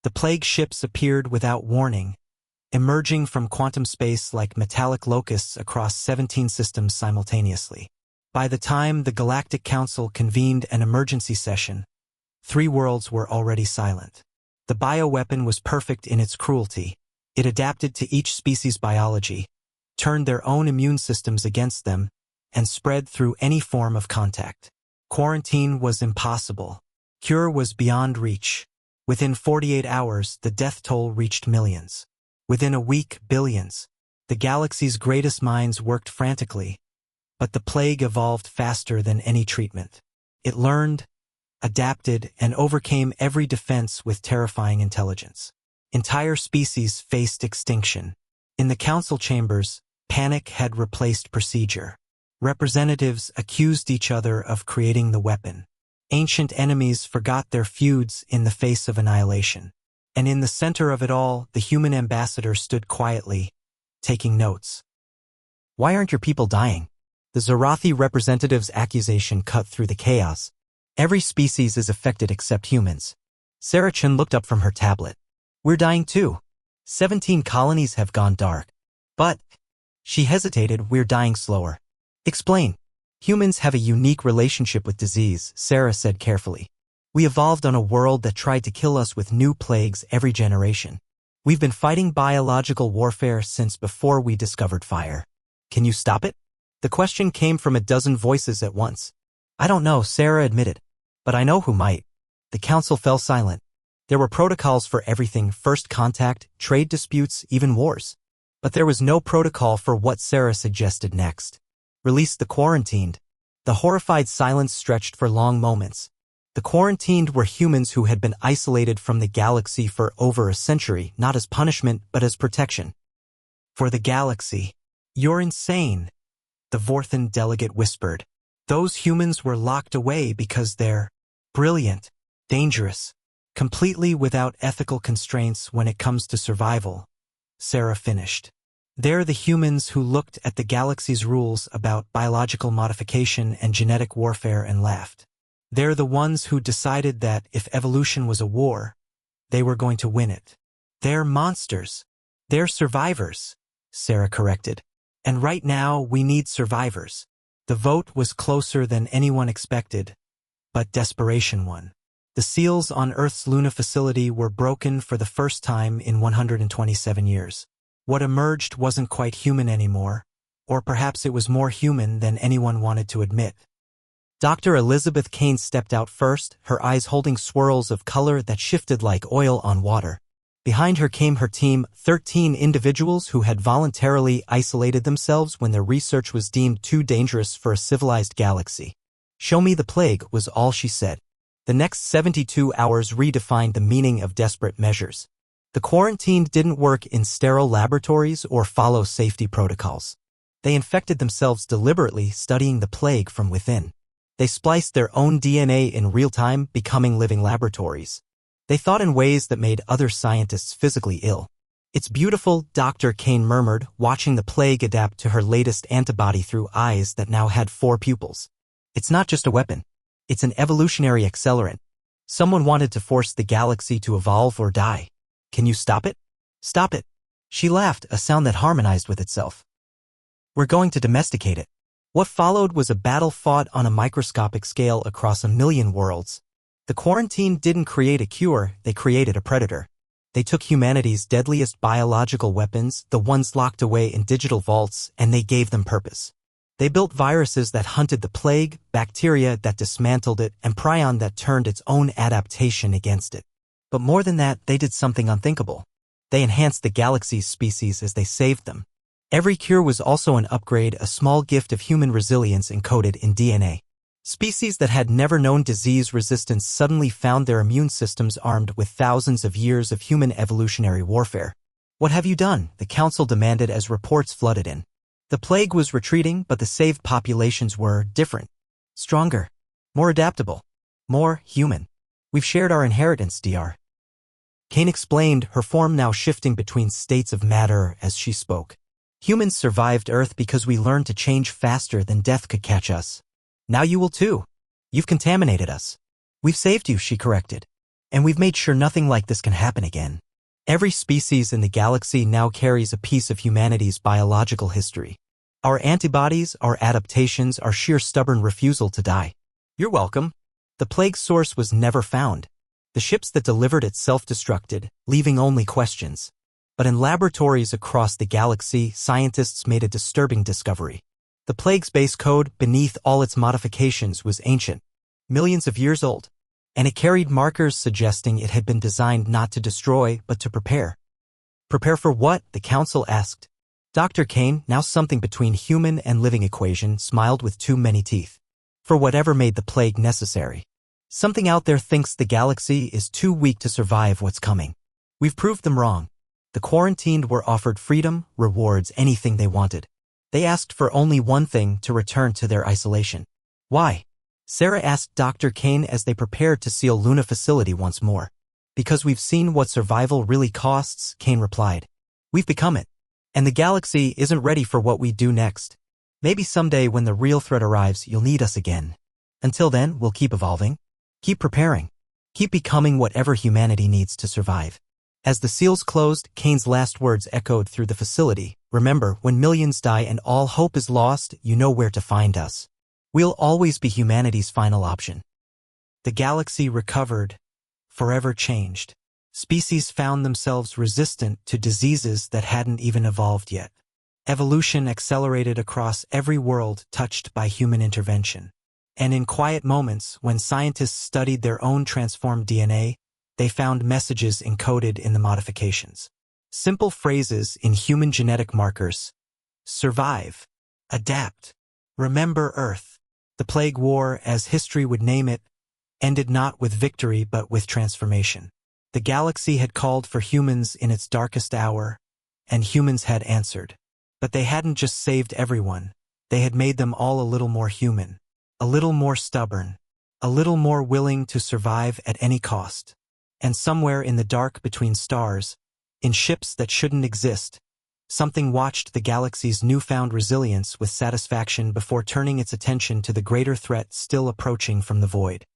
The plague ships appeared without warning, emerging from quantum space like metallic locusts across 17 systems simultaneously. By the time the Galactic Council convened an emergency session, 3 worlds were already silent. The bioweapon was perfect in its cruelty. It adapted to each species' biology, turned their own immune systems against them, and spread through any form of contact. Quarantine was impossible. Cure was beyond reach. Within 48 hours, the death toll reached millions. Within a week, billions. The galaxy's greatest minds worked frantically, but the plague evolved faster than any treatment. It learned, adapted, and overcame every defense with terrifying intelligence. Entire species faced extinction. In the council chambers, panic had replaced procedure. Representatives accused each other of creating the weapon. Ancient enemies forgot their feuds in the face of annihilation. And in the center of it all, the human ambassador stood quietly, taking notes. "Why aren't your people dying?" The Zarathi representative's accusation cut through the chaos. "Every species is affected except humans." Sarah Chen looked up from her tablet. "We're dying too. 17 colonies have gone dark. But," she hesitated, "we're dying slower." "Explain." "Humans have a unique relationship with disease," Sarah said carefully. "We evolved on a world that tried to kill us with new plagues every generation. We've been fighting biological warfare since before we discovered fire. Can you stop it?" The question came from a dozen voices at once. "I don't know," Sarah admitted. "But I know who might." The council fell silent. There were protocols for everything: first contact, trade disputes, even wars. But there was no protocol for what Sarah suggested next. Release the quarantined. The horrified silence stretched for long moments. The quarantined were humans who had been isolated from the galaxy for over a century, not as punishment but as protection. "For the galaxy." "You're insane," the Vorthan delegate whispered. "Those humans were locked away because they're brilliant, dangerous, completely without ethical constraints when it comes to survival," Sarah finished. "They're the humans who looked at the galaxy's rules about biological modification and genetic warfare and laughed. They're the ones who decided that if evolution was a war, they were going to win it. They're monsters. They're survivors," Sarah corrected. "And right now, we need survivors." The vote was closer than anyone expected, but desperation won. The seals on Earth's Luna facility were broken for the first time in 127 years. What emerged wasn't quite human anymore, or perhaps it was more human than anyone wanted to admit. Dr. Elizabeth Kane stepped out first, her eyes holding swirls of color that shifted like oil on water. Behind her came her team, 13 individuals who had voluntarily isolated themselves when their research was deemed too dangerous for a civilized galaxy. "Show me the plague," was all she said. The next 72 hours redefined the meaning of desperate measures. The quarantined didn't work in sterile laboratories or follow safety protocols. They infected themselves deliberately, studying the plague from within. They spliced their own DNA in real time, becoming living laboratories. They thought in ways that made other scientists physically ill. "It's beautiful," Dr. Kane murmured, watching the plague adapt to her latest antibody through eyes that now had 4 pupils. "It's not just a weapon. It's an evolutionary accelerant. Someone wanted to force the galaxy to evolve or die. Can you stop it?" "Stop it." She laughed, a sound that harmonized with itself. "We're going to domesticate it." What followed was a battle fought on a microscopic scale across 1 million worlds. The quarantine didn't create a cure, they created a predator. They took humanity's deadliest biological weapons, the ones locked away in digital vaults, and they gave them purpose. They built viruses that hunted the plague, bacteria that dismantled it, and prion that turned its own adaptation against it. But more than that, they did something unthinkable. They enhanced the galaxy's species as they saved them. Every cure was also an upgrade, a small gift of human resilience encoded in DNA. Species that had never known disease resistance suddenly found their immune systems armed with thousands of years of human evolutionary warfare. "What have you done?" the council demanded as reports flooded in. The plague was retreating, but the saved populations were different. Stronger. More adaptable. More human. "We've shared our inheritance, Dr. Kane explained, her form now shifting between states of matter as she spoke. "Humans survived Earth because we learned to change faster than death could catch us. Now you will too. You've contaminated us." "We've saved you," she corrected. And we've made sure nothing like this can happen again. Every species in the galaxy now carries a piece of humanity's biological history. Our antibodies, our adaptations, our sheer stubborn refusal to die. You're welcome. The plague source was never found. The ships that delivered it self-destructed, leaving only questions. But in laboratories across the galaxy, scientists made a disturbing discovery. The plague's base code, beneath all its modifications, was ancient, millions of years old, and it carried markers suggesting it had been designed not to destroy, but to prepare. Prepare for what? The Council asked. Dr. Kane, now something between human and living equation, smiled with too many teeth. For whatever made the plague necessary. Something out there thinks the galaxy is too weak to survive what's coming. We've proved them wrong. The quarantined were offered freedom, rewards, anything they wanted. They asked for only one thing: to return to their isolation. Why? Sarah asked Dr. Kane as they prepared to seal Luna facility once more. Because we've seen what survival really costs, Kane replied. We've become it. And the galaxy isn't ready for what we do next. Maybe someday when the real threat arrives, you'll need us again. Until then, we'll keep evolving. Keep preparing. Keep becoming whatever humanity needs to survive. As the seals closed, Kane's last words echoed through the facility. Remember, when millions die and all hope is lost, you know where to find us. We'll always be humanity's final option. The galaxy recovered, forever changed. Species found themselves resistant to diseases that hadn't even evolved yet. Evolution accelerated across every world touched by human intervention. And in quiet moments, when scientists studied their own transformed DNA, they found messages encoded in the modifications. Simple phrases in human genetic markers. Survive. Adapt. Remember Earth. The plague war, as history would name it, ended not with victory but with transformation. The galaxy had called for humans in its darkest hour, and humans had answered. But they hadn't just saved everyone. They had made them all a little more human, a little more stubborn, a little more willing to survive at any cost. And somewhere in the dark between stars, in ships that shouldn't exist, something watched the galaxy's newfound resilience with satisfaction before turning its attention to the greater threat still approaching from the void.